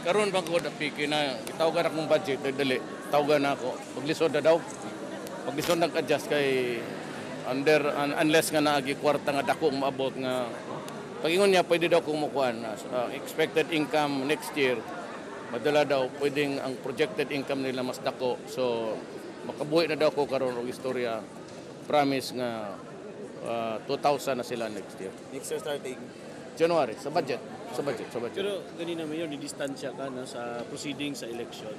Karon bang ko napiki na itawagan akong budget dali. Tawagan na ako. Paglisod na daw. Paglisod nag-adjust kay unless nga naagi kwarta nga dako maabot nga pagingon niya pwede daw kumukuan expected income next year. Madala daw pwedeng ang projected income nila mas dako. So makabuhi na daw ko karon og istorya. Promise nga 2,000 na sila next year. Next year starting. January sa budget. Pero ganina mayor, didistansya ka na sa proceeding sa election.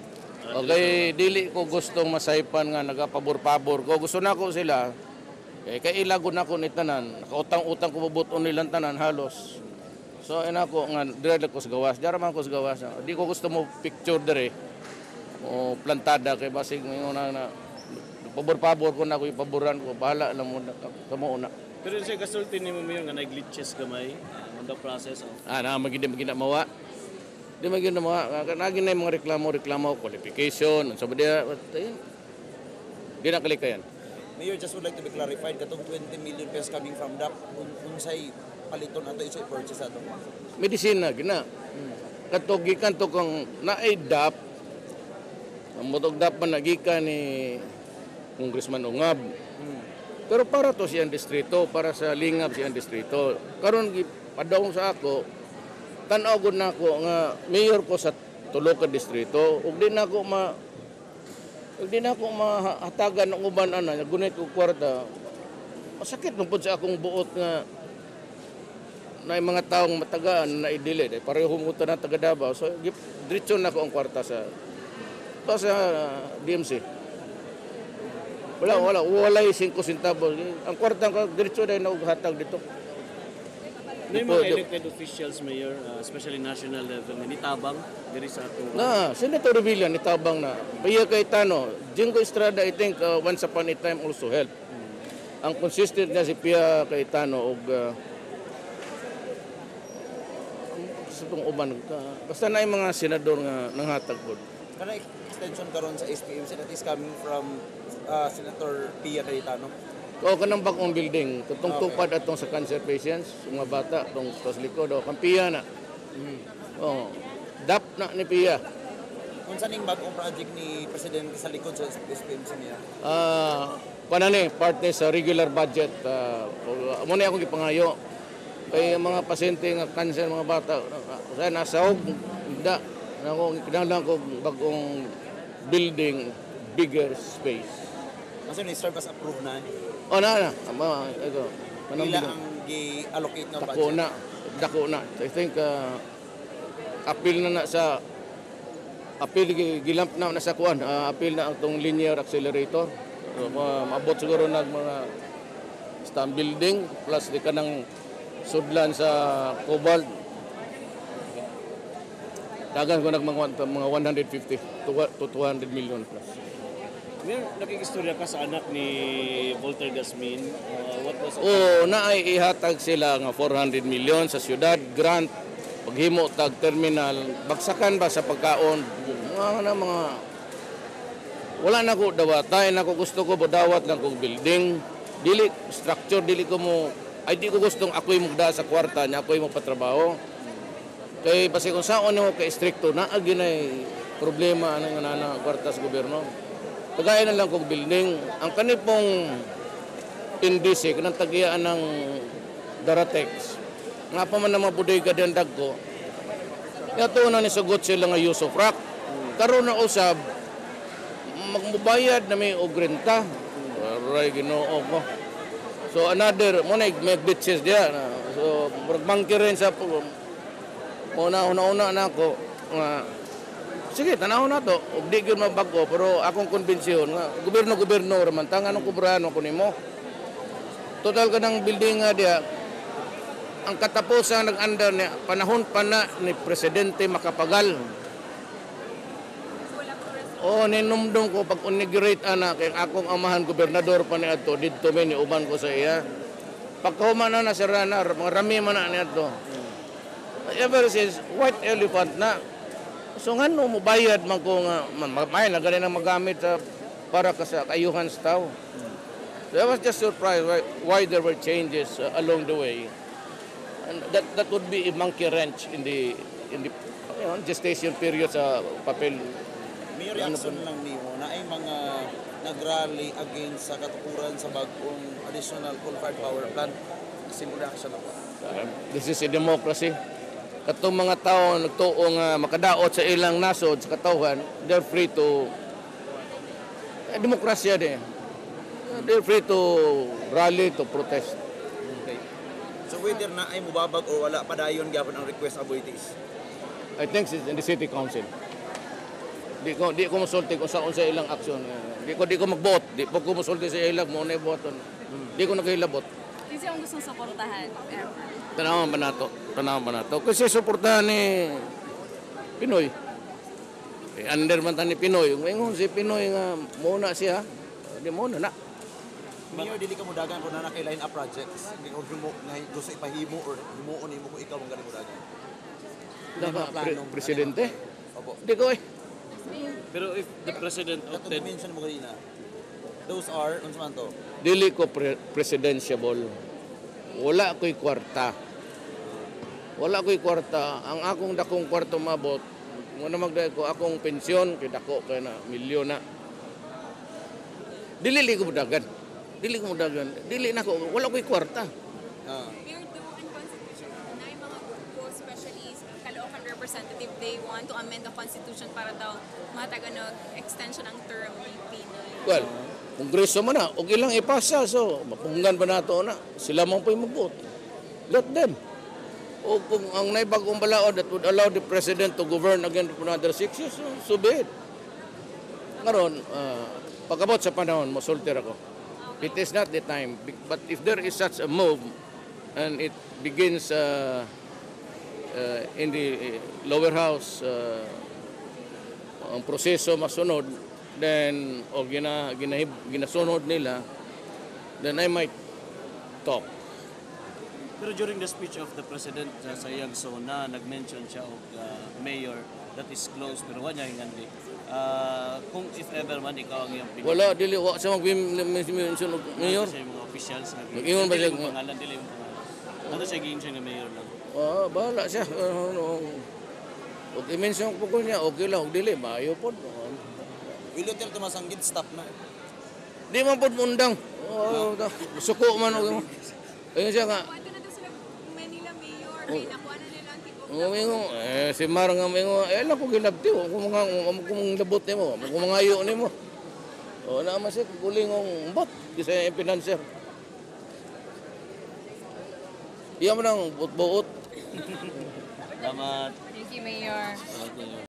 Okay, dili ko gustong masaypan nga nagapabor-pabor ko. Gusto na ko sila. Kay ilago na ko ni tanan. Nakautang-utang ko mabuton nilang tanan halos. So ina ko nga dire ko sa gawas. Dara man ko sa gawas. Di ko gusto mo picture dire. O plantada kay basig mo na pabor-pabor ko na ko ipaboran ko. Bahala lang mo kamo una. Pero siya kasulti ni mo mayor nga nag-glitches gamay on the process of... Na magina mawa. Di magina mawa. Nagin na yung mga reklamo, qualification, sa dia. Di na kalikayan. Mayor, just would like to be clarified, katong 20 million pesos coming from DAP, unsay paliton ato isay purchase ato? Medisina, gina. Katugikan to kung naay DAP, ang motog DAP man nagikan ni Congressman Ungab. Pero para to siyang distrito, para sa lingap siyang distrito. Karon padawong sa ako, tan-aw gud nako nga mayor ko sa tulo ka distrito, ug di nako mahatagan ng uban ana, gunit ko kwarta. Masakit man pud sa akong buot nga na mga taong matagaan na idili, pareho mo ta na taga Davao. So diretso na ko ang kwarta sa DMC. Walay 5 centavos. Ang kwartang diretso dahil naughatag dito. May mga elected officials, Mayor, especially national level, na nitabang diri sa ato. Senator Revilla nitabang na. Pia Cayetano, Jingo Estrada, I think once upon a time also helped. Ang consistent na si Pia Cayetano og sa itong uban. Basta na yung mga senador nga nanghatag po. Kana extension karon sa SPMC that is coming from Senator Pia Cayetano. O kanang bagong building, tutong tupad atong sa cancer patients, mga bata, itong sa likod, kampiya na. DAP na ni Pia. Kung saan yung bagong project ni Presidente sa likod sa SPMC niya? Part sa regular budget. Muna akong ipangayo. Kaya mga pasyente nga cancer, mga bata, nasa hindi. Kinahanglan ko bagong building, bigger space. Kasi ni-serve as approved na. Ito. Pila ang i-allocate ng budget? Dako na. I think appeal gilamp na sa kuan. Appeal na ang linear accelerator. Maabot siguro nag mga stamp building plus di kanang sudlan sa Cobalt. Dagan ko mga 150 to 200 million plus. Mayor, nakikistorya ka sa anak ni Volter Gasmin. What was naihatag sila nga 400 million sa syudad, grant, paghimo tag terminal, bagsakan ba sa pagkaon, wala na ko dawatay, na ko gusto ko bodawat lang kong building, dili structure, di ko gustong ako'y mugda sa kwarta niya, ako'y magpatrabaho. Kay basi kung saan mo kay stricto na aginay problema anong nana kwarta sa gobyerno. Pagaya na lang kong building, ang kanipong indisi, kanang tagiyaan ng Daratex, nga pa man na mga bodega din dagko, yato na nisugot sila nga use of rock. Karoon na usab, magmubayad na may ogrenta. Aray, ginoo ko. So another, muna may bitches diya. So, magmangki rin sa, una na ako, sige, tanaw na to. Ug di gyud mabago pero akong konbensyon nga gobyerno raman tang anong kubrano ko nimo. Total kanang building nga dia ang katapusan nag-under ni panahon pa na ni presidente Macapagal. Ninumdum ko pag inaugurate ana kay akong amahan gobernador pa ni adto didto ni uban ko sa iya. Pagkahuman na sa Rana, mga rami man na ni adto. Ever since white elephant na. So nga no, mubayad man ko nga, may na galing magamit para sa kayuhan sa tao. So I was just surprised why there were changes along the way. And that would be a monkey wrench in the gestation period sa papel. May reaction lang niyo na ay mga nag-rally against sa katukuran sa bagong additional coal-fired power plant. Simple reaction ako. This is a democracy. Katong mga tao nagtuo nga makadaot sa ilang nasod sa katawhan, they're free to demokrasya din. They're free to rally, to protest. Okay. So whether na ay mubabag o wala padayon gyapon ang request avoidees. I think it's in the city council. Di ko musulti kung saan sa ilang aksyon. Di ko mag-vote. Di ko musulti sa ilang mo na i-vote. Di ko nakilabot. Kasi ang gustong suportahan. Tanawan ba nato? Kasi suportahan ni Pinoy. Under man ta ni Pinoy. Ngayon si Pinoy nga muna siya. Di muna na. Mayor, dili ka mudagan kung na line up projects. Hindi ko gusto ipahimo or himuon mo kung ikaw ang galing mudagan. Presidente? Opo. Di ko Pero if the president Katong opted, mention mo kanina, those are, unsa man to? Dili ko presidentiable. Wala ko'y kwarta. Wala ko'y kwarta. Ang akong dakong kwarto mabot, muna magdahil ko akong pensyon, kay dako kay na milyon na. Dili ko mudagan. Dili na ko. Wala ko'y kwarta. Mayor, do ang constitution na yung mga grupo, especially Caloocan representative, they want to amend the constitution para daw matag extension ang term ni Pinoy. Well, kongreso man na, og ilang ipasa, so mapunggan ba nato na? Sila man po'y mag-vote. Let them. O kung ang naibagong balaod that would allow the president to govern again for another 6 years, so be it. Ngaron, pagkabot sa panahon, mosultir ako. It is not the time. But if there is such a move, and it begins in the lower house, ang proseso masunod, then o ginasunod nila, then I might talk. pero during the speech of the president sa Yagsona, nag-mention siya og mayor that is close pero wala niya hingandi. Kung if ever man ikaw ang iyang Wala, dili, wa sa mag-mention og mayor. Siya yung mga officials na Mag-ingon ba siya? Dili yung pangalan, dili yung pangalan. Ano siya giing siya nga mayor lang? Bahala siya. Og i-mention po ko niya, okay lang, og dili, maayo po. Will you tell tumasanggit, stop na. Di man po mundang. Suko man. Ayun siya nga. Kuwento na daw sila Manila Mayor, ay nakuha na nila ang tibok. Umingo, si Mar nga umingo, lang ko gilabti mo, kung labot ni mo, kung mga ayo ni mo. O naman siya, kulingong bot, kasi yung financer. Iyan mo nang buot-buot. Salamat. Thank you, Mayor. Salamat.